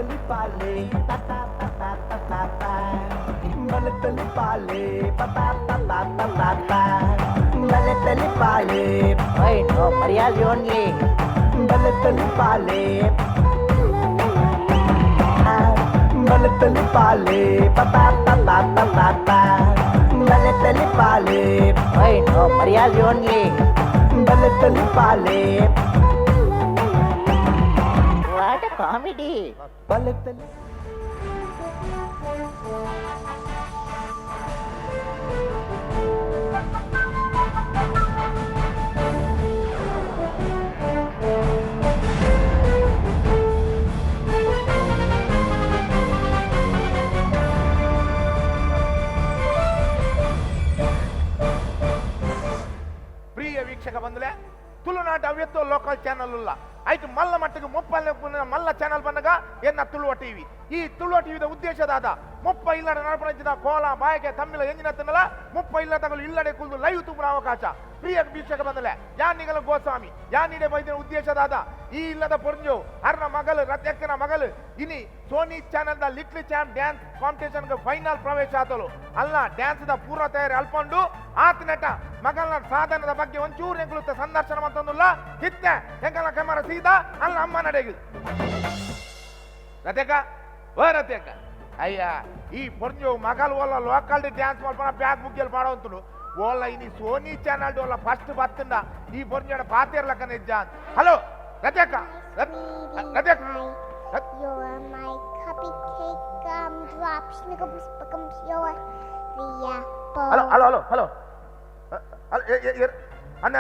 telipale, ta ta ta ta ta ta ta. Bale telipale, ta ta ta ta ta ta ta. Bale telipale, Oi, no, Mariazi only. bale telipale. Bale telipale, ta ta ta ta ta ta ta. Bale telipale, Oi, no, Mariazi only. bale telipale. What a comedy. Bale telipale. ಪ್ರಿಯ ವೀಕ್ಷಕ ಬಂದಲೆ ತುಳುನಾಟ ಅವ್ಯತ್ತೋ local channel ಉಲ್ಲ ಆಯ್ತು ಮಲ್ಲ ಮಟ್ಟಿಗೆ ಮಲ್ಲ channel ಬಂದಾಗ ಎನ್ನ ತುಳುವ TV ಈ ತುಳುವ ಟಿವಿದ ಉದ್ದೇಶದಾದ ಮುಪ್ಪ ಇಲ್ಲಡ ನಡಪಡಿಸಿದ ಕೋಲ ಬಾಯಕೆ ತಮ್ಮಿಲ ಎಂಜಿನತ್ತನಲ್ಲ ಮುಪ್ಪ ಇಲ್ಲದಗಳು ಇಲ್ಲಡೆ ಕುಲ್ದು ಲೈವ್ ತುಂಬುವ ಅವಕಾಶ ಪ್ರಿಯ ವೀಕ್ಷಕ ಬಂದಲೆ ಯಾನಿಗಲ ಗೋಸ್ವಾಮಿ ಯಾನಿಡೆ ಬೈದಿನ ಉದ್ದೇಶದಾದ ಈ ಇಲ್ಲದ ಪೊರ್ಜು ಅರ್ನ ಮಗಳು ರತ್ಯಕ್ಕನ ಮಗಳು ಇನಿ ಸೋನಿ ಚಾನಲ್ ದ little champ dance competition final ಪ್ರವೇಶ ಆತಲು ಅಲ್ಲ ಡ್ಯಾನ್ಸ್ ದ ಪೂರ್ವ ತಯಾರಿ ಅಲ್ಕೊಂಡು ಆತ ನಟ ಮಗನ ಸಾಧನದ ಬಗ್ಗೆ ಒಂಚೂರು ಎಂಕುಳುತ್ತ ಸಂದರ್ಶನ ಅಂತಂದುಲ್ಲ ಹಿತ್ತೆ ಎಂಕಲ ಕ್ಯಾಮರಾ ಸೀದಾ ಅಲ್ಲ ಅಮ್ಮ ನಡೆಗಿ ರತ್ಯಕ್ಕ ಓ ರತ್ಯಕ್ಕ ಅಯ್ಯ ಈ ಪೊರ್ಜು ಮಗಲ್ ಓಲ್ಲ ಲೋಕಲ್ ಡ್ಯಾನ್ಸ್ ಮಾಡ್ಪಣ ಬ್ಯಾಗ್ ಮುಗ್ಗಿಯಲ್ಲಿ ಮಾಡೋಂತುಡು ಓಲ್ಲ ಇನಿ ಸೋನಿ ಚಾನಲ್ ಓಲ್ಲ ಫಸ್ಟ್ ಬತ್ತಂದ ಈ ಪೊರ್ಜಡ ಪಾತಿರ್ಲಕ್ಕ ನಿಜ ಹಲೋ ರತ್ಯಕ್ಕ ರತ್ಯಕ್ಕ You're my cupcake drops. You're the apple. Hello hello hello hello ಅನ್ನ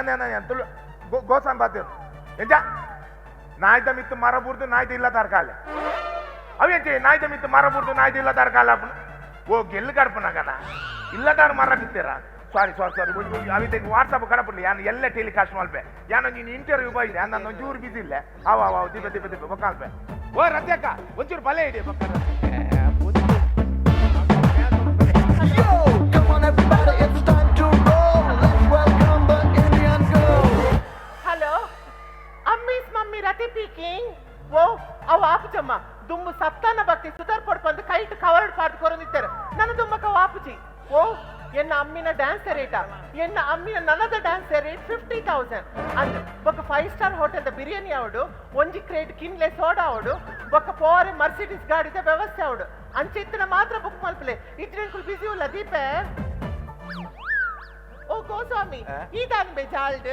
ತುಳು ಗೋಸಾನ್ ಬಾತಿರು ಎಂಜ ನಾಯ್ದ ಮಿತ್ತು ಮರ ಬುರ್ದು ನಾಯ್ದ ಇಲ್ಲ ತರಕಾಲೆ ಅವೇಂಚೆ ನಾಯ್ದ ಮಿತ್ತು ಮರ ಬುರ್ದು ನಾಯ್ದ ಇಲ್ಲ ತರಕಾಲ ಓ ಗೆಲ್ಲು ಕಡ್ಪನಾಗನ ಇಲ್ಲದಾರ ಮರ ಬಿತ್ತೀರಾ ಸಾರಿ ಅವಿದ್ದ ವಾಟ್ಸಪ್ ಕಡಪಲ್ಲಿ ಯಾನು ಎಲ್ಲ ಟೆಲಿಕಾಸ್ಟ್ ಮಲ್ಪೆ ಯಾನು ನೀನು ಇಂಟರ್ವ್ಯೂ ಬೈದೆ ನಾನು ಒಂಚೂರು ಬಿಸಿ ಇಲ್ಲ ಅವ ದಿಬ್ಬ ಬೊಕ್ಕಾಲ್ಪೆ ಓ ರತ್ಯಕ್ಕ ಒಂಚೂರು ಬಲೆ ಇಡಿ Come on everybody, it's time to roll. Let's welcome the Indian girl. Hello అమ్మీస్ మమ్మీ రతి పీకింగ్ ఓ ಅವು ಆಪುಚಮ್ಮ ದುಮ್ಮು ಸತ್ತಾನ ಭಕ್ತಿ ಸುಧಾರ್ ಪಡ್ಕೊಂಡು ಕೈಟ್ ಕವರ್ಡ್ ಪಾಟ್ ಕೊರಂದಿತ್ತಾರೆ ನನ್ನ ದುಮ್ಮಕ್ಕ ವಾಪುಚಿ ಓ ಎನ್ನ ಅಮ್ಮಿನ ಡ್ಯಾನ್ಸ್ ರೇಟ ಎನ್ನ ಅಮ್ಮಿನ ನನ್ನದ ಡ್ಯಾನ್ಸ್ ರೇಟ್ 50,000 ಅಂದ್ ఒక 5-star ಹೋಟೆಲ್ ದ ಬಿರಿಯಾನಿ ಅವಡು ಒಂಜಿ ಕ್ರೇಟ್ ಕಿನ್ಲೆ ಸೋಡಾ ಅವಡು ఒక ಪೋರೆ ಮರ್ಸಿಡೀಸ್ ಗಾಡಿದ ವ್ಯವಸ್ಥೆ ಅವಡು ಅಂಚಿತ್ತಿನ ಮಾತ್ರ ಬುಕ್ ಮಲ್ಪಲೆ ಇದ್ರೆಂಕುಲ್ ಬಿಸಿ ಉಲ್ಲ ದೀಪೆ ಓ ಗೋಸ್ವಾಮಿ ಈದಾನ್ ಬೇಜಾಲ್ಡ್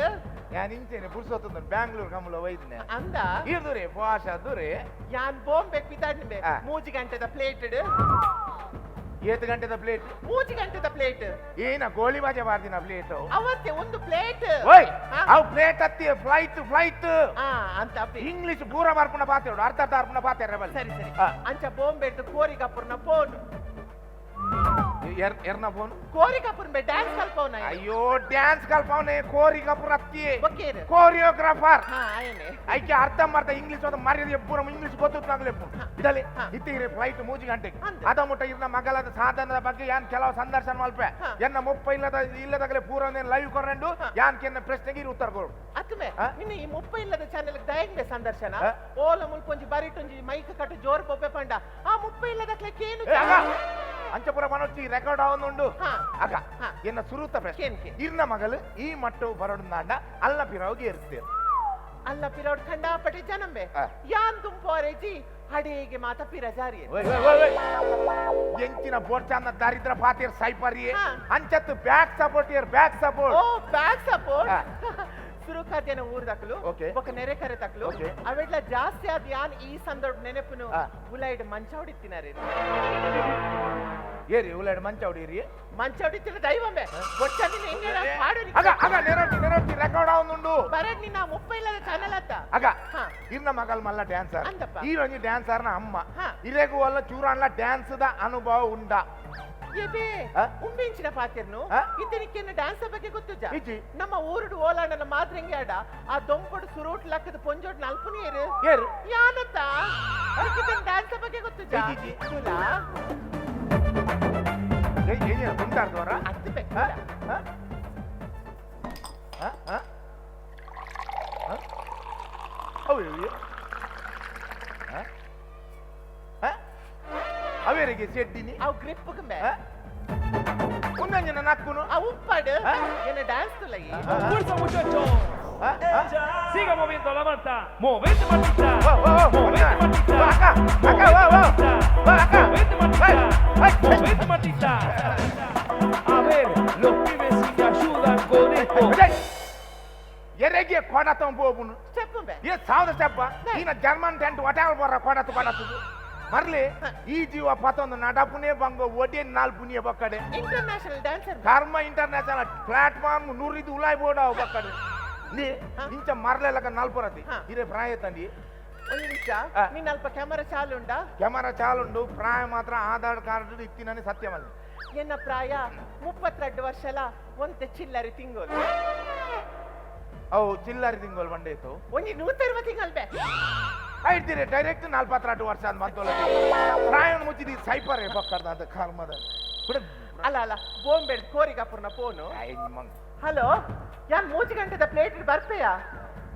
ഞാൻ ಇಂಚೇನೆ ಪುರ್ಸೊತ್ತೊಂದು ಬ್ಯಾಂಗ್ಳೂರ್ ಕಮಲ ಒಯ್ದಿನೆ ಅಂದ ಇರ್ದುರೆ ಪಾಶ ದುರೆ ಯಾನ್ ಬಾಂಬೆ ಪಿತಾಡ್ನಿಬೆ 3 ಗಂಟೆದ ಪ್ಲೇಟ್ ಏತು ಗಂಟೆದ ಪ್ಲೇಟ್ 3 ಗಂಟೆದ ಪ್ಲೇಟ್ ಏನ ಗೋಳಿ ಬಾಜೆ ಬಾರ್ದಿನ ಪ್ಲೇಟ್ ಅವತ್ತೆ ಒಂದು ಪ್ಲೇಟ್ ಓಯ್ ಅವು ಪ್ಲೇಟ್ ಹತ್ತಿ ಫ್ಲೈಟ್ ಅಂತ ಇಂಗ್ಲಿಷ್ ಪೂರ ಬರ್ಪುನ ಪಾತೇಡು ಅರ್ಧ ಅರ್ಪುನ ಪಾತೇರ ಬಲ್ ಸರಿ ಅಂಚ ಬಾಂಬೆ ಕೋರಿಗಾಪುರ್ನ ಫೋನ್ ಎರ್ನ ಫೋನ್ ಕೋರಿಗಾಪುರ್ನ ಬೆ ಡ್ಯಾನ್ಸ್ ಕಲ್ಪವನ ಅಯ್ಯೋ ಡ್ಯಾನ್ಸ್ ಕಲ್ಪವನೆ ಕೋರಿಗಾಪುರ ಅತ್ತಿ ಒಕ್ಕೇರು ಕೋರಿಯೋಗ್ರಾಫರ್ ಆಯನೆ ಐಕೆ ಅರ್ಧ ಮಾಡ್ತಾ ಇಂಗ್ಲಿಷ್ ಒಂದು ಮರ್ಯಾದೆ ಪೂರ ಇಂಗ್ಲಿಷ್ ಗೊತ್ತಾಗ್ಲೆ ಇದರಲ್ಲಿ ಇತ್ತಿಗೆ ಫ್ಲೈಟ್ 3 ಗಂಟೆಗೆ ಅದ ಮುಟ್ಟ ಇರ್ನ ಮಗಲದ ಸಾಧನದ ಬಗ್ಗೆ ಯಾನ್ ಕೆಲವು ಸಂದರ್ಶನ ಮಲ್ಪೆ ಎನ್ನ ಮುಪ್ಪ ಇಲ್ಲದಾಗಲೇ ಪೂರ ಲೈವ್ ಕೊರಂಡು ಯಾನ್ ಕೆನ್ನ ಪ್ರಶ್ನೆಗೆ ಉತ್ತರ ಕೊಡು ಅತ್ಮೆ ನಿನ್ನ ಈ ಮುಪ್ಪ ಇಲ್ಲದ ಚಾನೆಲ್ ದಯಂಗೆ ಸಂದರ್ಶನ ಓಲ ಮುಲ್ಪೊಂಜಿ ಬರಿಟೊಂಜಿ ಮೈಕ್ ಕಟ್ಟು ಜೋರ್ ಬೊಬ್ಬೆ ಪಂಡ ಆ ಮುಪ್ಪ ಇಲ್ಲದಕ್ಲೆ ಕೇನು ಅಂಚಪುರ ಮನೋಚ್ಚಿ ರೆಕಾರ್ಡ್ ಆವೊಂದುಂಡು ಅಗ ಎನ್ನ ಸುರುತ ಪ್ರಶ್ನೆ ಇರ್ನ ಮಗಲು ಈ ಮಟ್ಟು ಬರೋಡುಂದಾಂಡ ಅಲ್ಲ ಪಿರಾವ್ಗೆ ಏರಿಸ್ತೇವೆ ಅಲ್ಲ ಪಿರೋಡ್ ಖಂಡಾಪಟೆ ಜನಂಬೆ ಯಾನ್ ತುಂಬಾರೆಜಿ ಹಡೇಗೆ ಮಾತ ಪಿರಜಾರಿ ಎಂಚಿನ ಬೋರ್ಚಾನ ದರಿದ್ರ ಪಾತಿರ್ ಸೈಪರಿಯೇ ಅಂಚತ್ತು ಬ್ಯಾಕ್ ಸಪೋರ್ಟ್ ಓ ಬ್ಯಾಕ್ ಸಪೋರ್ಟ್ ಸುರುಕಾದ್ಯನ ಊರ್ ದಕ್ಲು ఒక ನೆರೆ ಕರೆ ತಕ್ಲು ಅವೆಡ್ಲ ಜಾಸ್ತಿ ಆದ ಯಾನ್ ಈ ಸಂದರ್ಭ ನೆನಪುನು ಉಲೈಡ್ ಮಂಚ ಹೊಡಿತಿನಾರೆ ಏರಿ ಉಲೈಡ್ ಮಂಚ ಹೊಡಿರಿ ಮಂಚ ಹೊಡಿತಿನ ದೈವಮೆ ಗೊತ್ತನಿನ ಹೆಂಗೆ ಹಾಡರಿ ಅಗ ನೆರಟಿ ರೆಕಾರ್ಡ್ ಆವೊಂದುಂಡು ಬರಡ್ ನಿನ್ನ ಮುಪ್ಪ ಇಲ್ಲದ ಚಾನೆಲ್ ಅತ್ತ ಅಗ ಇರ್ನ ಮಗಲ್ ಮಲ್ಲ ಡ್ಯಾನ್ಸರ್ ಈ ಒಂಜಿ ಡ್ಯಾನ್ಸರ್ನ ಅಮ್ಮ ಇರೆಗೂ ಅಲ್ಲ ಚೂರಣ್ಣ ಡ್ಯಾನ್ಸ್ ದ ಅನುಭವ ಉಂಡ ಏಬೇ ಉಂಬೆಂಚಿನ ಪಾತಿರ್ನು ಇದ್ದನಿಕ್ಕೆನ್ನ ಡ್ಯಾನ್ಸ್ ಬಗ್ಗೆ ಗೊತ್ತುಜ ನಮ್ಮ ಊರುಡು ಓಲಾಂಡನ ಮಾದ್ರಂಗೆ ಆಡ ಆ ದೊಂಪೊಡು ಸುರೂಟ್ ಲಕ್ಕದ ಪೊಂಜೋಡ್ ನಲ್ಪುನಿ ಏರು ಯಾನತ್ತ ಇದನ್ನ ಡ್ಯಾನ್ಸ್ ಬಗ್ಗೆ ಗೊತ್ತುಜ ತುಲಾ ಏನಿಯ ಗುಂಟಾರ್ದವರ ಅತ್ತು ಬೇಕ ಅವೇರಿಗೆ ಸೆಡ್ಡಿನಿ ಅವು ಗ್ರಿಪ್ ಮೇ ಮುಂದಂಜನ ನಕ್ಕುನು ಆ ಉಪ್ಪಾಡು ಏನ ಡ್ಯಾನ್ಸ್ ತುಲಗಿ Fuerza, muchachos. ಆ? ಆ? Siga moviendo la manta. Movete, matita. ಓ, ಓ, ಓ, Movete, ಅಕ್ಕ, matita. ಅಕ್ಕ, ಅಕ್ಕ, ಓ, ಓ, ಓ, ಅಕ್ಕ. Movete, matita. Ay, ay. Movete, matita. A ver, los pibes si me ayudan con esto. ಎರೆಗೆ ಕೊಡತ ಬೋಬುನು ಸ್ಟೆಪ್ ಮೇ ಏ ಸಾವಿರ ಸ್ಟೆಪ್ಪ ಈನ ಜರ್ಮನ್ ಟೆಂಟ್ ಒಟ್ಯಾಳ ಬರ ಕೊಡತು ಕೊಡತದು ಮರ್ಲಿ ಈ ಜೀವ ಪತ್ತೊಂದು ನಡಪುನೇ ಬಂಗ ಒಡೆ ನಾಲ್ ಪುನಿಯ ಬಕ್ಕಡೆ ಇಂಟರ್ನ್ಯಾಷನಲ್ ಡ್ಯಾನ್ಸರ್ ಕರ್ಮ ಇಂಟರ್ನ್ಯಾಷನಲ್ ಪ್ಲಾಟ್ಫಾರ್ಮ್ ನೂರಿದು ಉಲಾಯ್ ಬೋಡ ಬಕ್ಕಡೆ ನೀ ಇಂಚ ಮರ್ಲೆಲಕ ನಾಲ್ಪುರತಿ ಇರೆ ಪ್ರಾಯ ತಂದಿ ಒಂದು ನಿಮಿಷ ಆ. ನೀನ್ ಅಲ್ಪ ಕ್ಯಾಮರಾ ಚಾಲು ಉಂಟಾ ಕ್ಯಾಮರಾ ಚಾಲುಂಡು ಪ್ರಾಯ ಮಾತ್ರ ಆಧಾರ್ ಕಾರ್ಡ್ ಇತ್ತಿನನೆ ಸತ್ಯಮಲ್ಲ ಎನ್ನ ಪ್ರಾಯ 32 ವರ್ಷಲ ಒಂತೆ ಚಿಲ್ಲರಿ ತಿಂಗೋಲು ಅವು ಚಿಲ್ಲರಿ ತಿಂಗಳು ಬಂಡೇತು ಒಂಜಿ 120 ತಿಂಗಳು ಬೇ ಐಡ್ತೀರಿ ಡೈರೆಕ್ಟ್ 42 ವರ್ಷ ಅದ್ ಮತ್ತೊಲ ಪ್ರಾಯ ಮುಚ್ಚಿದಿ ಸೈಪರ್ ಬಕ್ಕರ್ದ ಅದ ಕರ್ಮದ ಬಿಡ ಅಲ್ಲ ಅಲ್ಲ ಬೋಂಬೆಡ್ ಕೋರಿಗಾಪುರ್ನ ಫೋನು ಐ ಮಂಗ್ ಹಲೋ ಯಾನ್ 3 ಗಂಟೆದ ಪ್ಲೇಟ್ ಬರ್ಪೆಯಾ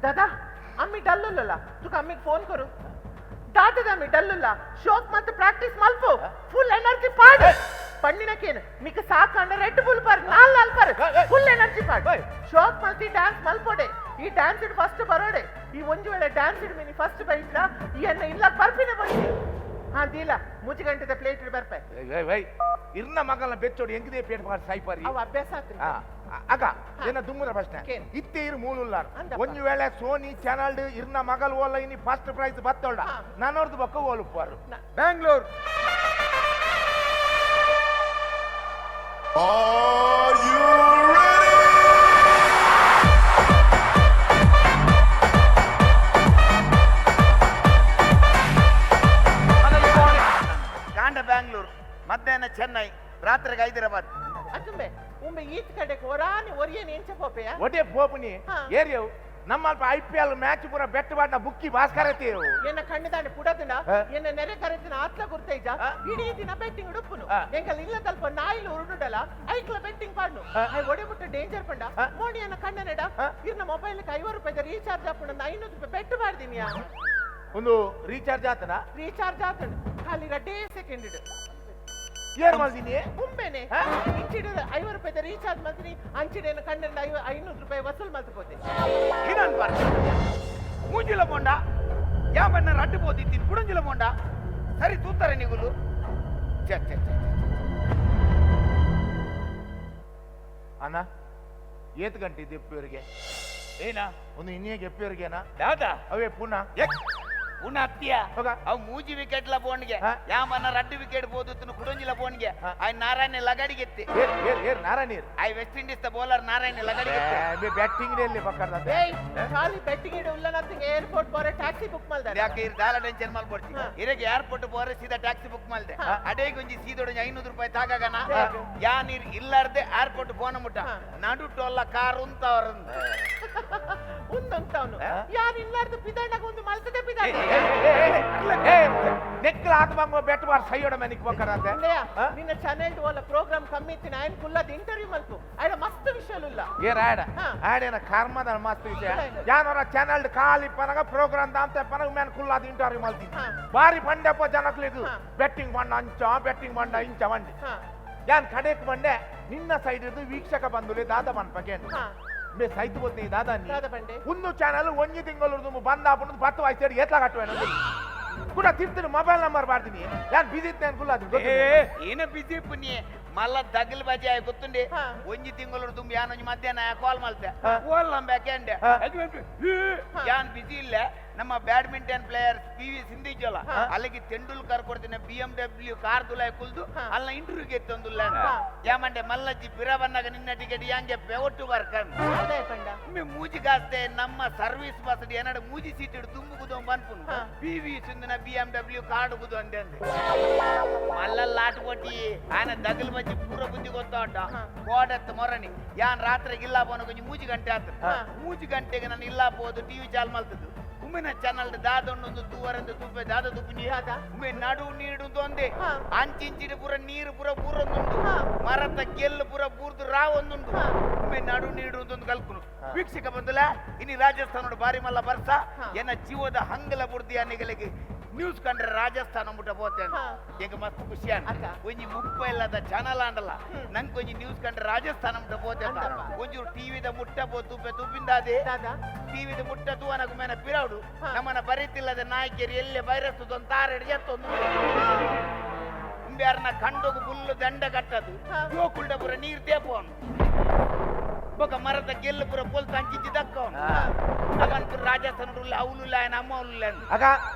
ದಾದಾ ಅಮ್ಮಿ ಡಲ್ಲುಲ್ಲ ತುಕ ಅಮ್ಮಿಗೆ ಫೋನ್ ಕೊರು ದಾದದ ಅಮ್ಮಿ ಡಲ್ಲುಲ್ಲ ಶೋಕ್ ಮತ್ತೆ ಪ್ರಾಕ್ಟೀಸ್ ಮಲ್ಪು ಫುಲ್ ಎನರ್ಜಿ ಪಾಡ್ ಪಣ್ಣಿನಕೇನು ಮಿಕ ಸಾಕಂಡ ರೆಡ್ ಬುಲ್ ಪರ್ ನಾಲ್ ಪರ್ ಫುಲ್ ಎನರ್ಜಿ ಪಾಡ್ ಶೋಕ್ ಮಲ್ತಿ ಡ್ಯಾನ್ಸ್ ಮಲ್ಪೋಡೆ ಈ ಡ್ಯಾನ್ಸ್ ಇಡ್ ಫಸ್ಟ್ ಬರೋಡೆ ಈ ಒಂಜು ವೇಳೆ ಡ್ಯಾನ್ಸ್ ಇಡ್ ಮಿನಿ ಫಸ್ಟ್ ಬೈಟ್ಲ ಈ ಎನ್ನ ಇಲ್ಲ ಬರ್ಪಿನ ಬಂದಿ ಹಾ ದೀಲ 3 ಗಂಟೆದ ಪ್ಲೇಟ್ ಇಡ್ ಬರ್ಪೆ ಇರ್ನ ಮಗನ ಬೆಚ್ಚೋಡಿ ಎಂಗಿದೆ ಪೇಟ್ ಮಾಡಿ ಸೈಪರಿ ಅವು ಅಭ್ಯಾಸ ಆತು ಅಗ ಏನ ದುಮ್ಮದ ಪ್ರಶ್ನೆ ಕೇನು? ಇತ್ತೆ ಇರು ಮೂಲುಲ್ಲಾರ ಅಂದಪ್ಪ. ಒಂಜು ವೇಳೆ ಸೋನಿ ಚಾನಲ್ ಇರ್ನ ಮಗಲ್ ಓಲ ಇನಿ ಫಸ್ಟ್ ಪ್ರೈಸ್ ಬತ್ತೋಳ್ಡ ಹಾ. ನಾನೋರ್ದು ಬಕ್ಕ ಓಲುಪ್ಪಾರು ನ- ಬ್ಯಾಂಗ್ಳೂರ್ Are you ready? ಕಾಂಡ ಬ್ಯಾಂಗ್ಳೂರ್ ಮಧ್ಯಾಹ್ನ ಚೆನ್ನೈ ರಾತ್ರಿಗೆ ಹೈದರಾಬಾದ್ ಅಕ್ಕಂಬೆ ಉಂಬೆ ಈತ್ ಕಡೆಗೆ ಒರಾನಿ ಒರಿಯೇನು ಎಂಚ ಪೋಪೆಯ ಒಡೆ ಪೋಪುನಿ ಹಾ. ಏರಿಯವು ನಮ್ಮ IPL ಮ್ಯಾಚ್ ಪೂರ ಬೆಟ್ಟ ಬಾಡ್ನ ಬುಕ್ಕಿ ಭಾಸ್ಕರತೇವು ಎನ್ನ ಕಣ್ಣದಾನೆ ಪುಡದಿನ ಹಾ. ಎನ್ನ ನೆರೆ ಕರೆತಿನ ಆತ್ಲ ಗುರ್ತೈಜ ಹಾ. ಇಡೀ ದಿನ ಬೆಟ್ಟಿಂಗ್ ಉಡುಪುನು ಹಾ. ಎಂಕಲ್ ಇಲ್ಲ ತಲ್ಪ ನಾಯಿಲು ಉರುಡುಡಲ ಐಕ್ಲ ಬೆಟ್ಟಿಂಗ್ ಪಾಡ್ನು ಹಾ. ಐ ಒಡೆಬಿಟ್ಟು ಡೇಂಜರ್ ಪಂಡ ಹಾ. ಮೋಣಿಯನ್ನ ಕಣ್ಣನೆಡ ಹಾ. ಇರ್ನ ಮೊಬೈಲ್ 50 ರೂಪಾಯಿ ರೀಚಾರ್ಜ್ ಹಾಕೊಂಡು 500 ರೂಪಾಯಿ ಬೆಟ್ಟು ಮಾಡ್ದಿನಿಯಾ ಒಂದು ರೀಚಾರ್ಜ್ ಆತನ ರೀಚಾರ್ಜ್ ಆತನು ಖಾಲಿ 2 ಸೆಕೆಂಡ್ ಇಡು ಏನ್ ಮಾಡ್ತೀನಿ ಉಂಬೆನೆ ಹಾ. ಇಂಚಿಡ 50 ರೂಪಾಯಿ ರೀಚಾರ್ಜ್ ಮಾಡ್ತೀನಿ ಅಂಚಿಡೇನ ಕಣ್ಣನ 500 ರೂಪಾಯಿ ವಸೂಲ್ ಮಾಡ್ಕೋತೀನಿ ಇನ್ನೊಂದು ಬಾರ್ ಮೂಜಿಲ ಬೊಂಡ ಯಾವನ್ನ ರಡ್ಡು ಬೋದಿತ್ತೀನಿ ಕುಡುಂಜಿಲ ಬೊಂಡ ಸರಿ ತೂತಾರೆ ನಿಗುಲು ಛೆ, ಛೆ, ಛೆ, ಛೆ. ಅಣ್ಣ ಏತ್ ಗಂಟೆ ಎಪ್ಪಿಯವರಿಗೆ ಏನ ಒಂದು ಇನ್ನೇಗೆ ಎಪ್ಪಿಯವರಿಗೇನಾ ದಾದಾ ಅವೇ ಪುನಃ ಉನ್ನ ಹತ್ತಿಯ ಹೋಗ. ಅವ್ ಮೂಜಿ ವಿಕೆಟ್ಲ ಬೋನ್ಗೆ ಹಾ. ಯಾಮನ್ನ ರಡ್ಡು ವಿಕೆಟ್ ಬೋದುತ್ತನು ಕುಡುಂಜಿಲ ಬೋನ್ಗೆ ಹಾ. ಆಯ್ ನಾರಾಯಣ ಲಗಡಿಗೆತ್ತಿ ಏರ್ ನಾರಾಯಣೀರ್ ಆಯ್ ವೆಸ್ಟ್ ಇಂಡೀಸ್ ದ ಬೌಲರ್ ನಾರಾಯಣ ಲಗಡಿಗೆತ್ತಿ ಬ್ಯಾಟಿಂಗ್ ಎಲ್ಲಿ ಬಕ್ಕರ್ದ ಏಯ್ ಖಾಲಿ ಬೆಟ್ಟಿಂಗ್ ಇಡು ಇಲ್ಲ ನತ್ತಿಂಗ್ ಏರ್ಪೋರ್ಟ್ ಬೋರೆ ಟ್ಯಾಕ್ಸಿ ಬುಕ್ ಮಾಡ್ದಾರೆ ಯಾಕೆ ಇರ್ ದಾಲ ಟೆನ್ಷನ್ ಮಾಡ್ಕೊಡ್ತಿ ಹಾ. ಇರಗೆ ಏರ್ಪೋರ್ಟ್ ಬೋರೆ ಸೀದಾ ಟ್ಯಾಕ್ಸಿ ಬುಕ್ ಮಾಡ್ದೆ ಹಾ. ಅಡೇಗೆ ಒಂಜಿ ಸೀದೊಡಂಜಿ 500 ರೂಪಾಯಿ ತಾಗಾಗನ ಹಾ. ಯಾ ನೀರ್ ಇಲ್ಲಾರ್ದೆ ಏರ್ಪೋರ್ಟ್ ಫೋನ್ ಮುಟ್ಟ ಹಾ. ನಡು ಟೋಲ್ಲ ಕಾರ್ ಅಂತ ಅವರಂದ ಉಂದಂತವನು ಯಾರು ಇಲ್ಲಾರ್ದು ಪಿದಾಂಡಾಗ ಒಂದು ಮಲ್ತದೆ ಪಿದಾಂಡ ನೆಕ್ಲ ಆತ್ಮಂಗ ಬೆಟ್ಟ ಬಾರ್ ಸೈಯೊಡ ಮನಿಕ್ ಬಕ್ಕರಂತೆ ಅಲ್ಲಯ್ಯ ಹಾ? ನಿನ್ನ ಚಾನೆಲ್ ಓಲ ಪ್ರೋಗ್ರಾಮ್ ಕಮ್ಮಿ ಇತ್ತಿನ ఆయన ಕುಲ್ಲದ ಇಂಟರ್ವ್ಯೂ ಮಲ್ಪು ఆయన ಮಸ್ತ್ ವಿಷಯలుಲ್ಲ ಏರ್ ಆಡ ಹಾ. ಆಡೇನ ಕರ್ಮದ ಮಸ್ತ್ ವಿಷಯ ಹಾ. ಯಾನೋರ ಚಾನಲ್ ಖಾಲಿ ಪನಗ ಪ್ರೋಗ್ರಾಮ್ ದಾಂತೆ ಪನಗ ಮ್ಯಾನ್ ಕುಲ್ಲಾದ ಇಂಟರ್ವ್ಯೂ ಮಲ್ತೀನಿ ಹಾ. ಬಾರಿ ಬಂಡೆಪ್ಪ ಜನಕ್ಲಿದು ಹಾ. ಬೆಟ್ಟಿಂಗ್ ಬಂಡ ಅಂಚ ಬೆಟ್ಟಿಂಗ್ ಬಂಡ ಇಂಚ ಬಂಡಿ ಹಾ ಯಾನ್ ಕಡೆಕ್ ಬಂಡೆ ನಿನ್ನ ಸೈಡ್ ಇದ್ದು ವೀಕ್ಷಕ ಬಂದುಲೆ ದಾದ ಬನ್ಪಗೇನು ಹಾ ಬೇ ಸೈತ್ ಬೋದ್ನಿ ದಾದ ನೀ ದಾದ ಬಂಡೆ ಒಂದು ಚಾನಲ್ ಒಂಜಿ ತಿಂಗಳು ಬಂದ ಆಪುಂಡು 10 ವಯಸ್ಸು ಎತ್ಲ ಕಟ್ಟುವೆ ಕೂಡ ತಿರ್ತೀನಿ ಮೊಬೈಲ್ ನಂಬರ್ ಮಾಡ್ತೀನಿ ಯಾನ್ ಬಿಸಿ ಇತ್ತು ನಾನು ಕುಲ್ಲ ಏನ ಬಿಸಿ ಪುಣ್ಯ ಮಲ್ಲ ದಗಲ್ ಬಜೆ ಆಯ್ ಗೊತ್ತುಂಡಿ ಹಾ. ಒಂಜಿ ತಿಂಗಳು ತುಂಬ ಯಾನ್ ಒಂಜಿ ಮಧ್ಯಾಹ್ನ ಕಾಲ್ ಮಲ್ತೆ ಹಾ. ಓಲ್ ನಂಬೇಕೆಂಡೆ ಹಾ. ಯಾನ್ ಬಿಸಿ ಇಲ್ಲ ನಮ್ಮ ಬ್ಯಾಡ್ಮಿಂಟನ್ ಪ್ಲೇಯರ್ PV ಸಿಂಧಿಜೋಲ ಹಾ. ಅಲ್ಲಿಗೆ ತೆಂಡೂಲ್ಕರ್ ಕೊಡ್ತೀನಿ BMW ಕಾರ್ ದುಲಾಯ್ ಕುಲ್ದು ಹಾ. ಅಲ್ಲ ಇಂಟರ್ವ್ಯೂಗೆ ತಂದುಲ್ಲ ಹಾ. ಯಾಮಂಡೆ ಮಲ್ಲಜ್ಜಿ ಪಿರ ಬಂದಾಗ ನಿನ್ನ ಟಿಕೆಟ್ ಯಾಂಗೆ ಒಟ್ಟು ಬರ್ಕಂಡ್ ಅದೇ ಪಂಡ ಮೂಜಿಗಾಸ್ತೆ ನಮ್ಮ ಸರ್ವಿಸ್ ಬಸ್ ಏನಾಡ ಮೂಜಿ ಸೀಟ್ ಇಡು ತುಂಬುಗುದು ಬಂದ್ಪುನು ಹಾ. PV ಸಿಂದಿನ BMW ಕಾರ್ಡ್ ಗುದು ಅಂದೆ ಅಂದೆ ಮಲ್ಲಲ್ಲಿ ಆಟ ಕೊಟ್ಟಿ ಆನ ದಗಲ್ ಬಜ್ಜಿ ಪೂರ ಬುದ್ಧಿ ಗೊತ್ತಾಟ ಹಾ. ಕೋಡತ್ ಮೊರಣಿ ಯಾನ್ ರಾತ್ರಿಗೆ ಇಲ್ಲ ಬೋನ ಕೊಂಚ 3 ಗಂಟೆ ಆತ ಹಾ. 3 ಗಂಟೆಗೆ ನಾನು ಇಲ್ಲ ಬೋದು ಟಿವಿ ಚಾಲ್ ಮಲ್ತದ್ದು ಉಮ್ಮಿನ ಚಾನಲ್ ದಾದೊಂದೊಂದು ತೂವರಂದು ತುಪ್ಪೆ ದಾದ ತುಪ್ಪಿ ದಾದ? ಉಮ್ಮೆ ನಡು ನೀಡು ತೊಂದೆ ಹಾ. ಅಂಚಿಂಚಿನ ಪೂರ ನೀರು ಪೂರ ಬೂರೊಂದುಂಡು ಹಾ. ಮರದ ಗೆಲ್ಲು ಪೂರ ಬೂರ್ದು ರಾವೊಂದುಂಡು ಹಾ. ಉಮ್ಮೆ ನಡು ನೀಡು ಒಂದು ಕಲ್ಪುನು ವೀಕ್ಷಕ ಬಂದಲ ಇನಿ ರಾಜಸ್ಥಾನದ ಬಾರಿ ಮಲ್ಲ ಬರ್ಸ ಹಾ. ಎನ್ನ ಜೀವದ ಹಂಗಲ ಬುರ್ದಿಯ ನಿಗಲಿಗೆ ನ್ಯೂಸ್ ಕಂಡ್ರೆ ರಾಜಸ್ಥಾನ ಮುಟ್ಟ ಪೋತೆ ಹಾ. ಎಂಗ ಮಸ್ತ್ ಖುಷಿ ಅಕ್ಕ. ಅಂಡ ಒಂಜಿ ಮುಪ್ಪ ಇಲ್ಲದ ಚಾನಲ್ ಅಂಡಲ್ಲ ನಂಗೆ ಒಂಜಿ ನ್ಯೂಸ್ ಕಂಡ್ರೆ ರಾಜಸ್ಥಾನ ಮುಟ್ಟ ಪೋತೆ ಅಂತ ಅಂದಪ್ಪ. ಒಂಚೂರು ಟಿವಿದ ಮುಟ್ಟ ಪೋ ತುಪ್ಪಿಂದಾದೆ ದಾದ ಟಿವಿದ ಮುಟ್ಟ ತೂವನಗ ಮೇನ ಪಿರೌಡು ಹಾ. ನಮ್ಮನ ಬರೀತಿಲ್ಲದ ನಾಯಕಿಯರು ಎಲ್ಲೇ ಬೈರಸ್ತದ ಒಂದು ತಾರೆಡ್ ಜತ್ತೊಂದು ಉಂಬ್ಯಾರನ ಕಂಡೋಗು ಫುಲ್ಲು ದಂಡ ಕಟ್ಟದು ಹಾ. ಜೋಕುಲ್ಡ ಪುರ ನೀರ್ ತೇಪೋನು ಬೊಕ ಮರದ ಗೆಲ್ಲು ಪುರ ಪೊಲ್ ತಂಚಿಜ್ಜಿ ದಕ್ಕವನು ಅವನ್ ಪುರ ರಾಜಸ್ಥಾನ ಅವಲುಲ್ಲ ఆయన ಅಮ್ಮ ಅವಲುಲ್ಲ ಅಗ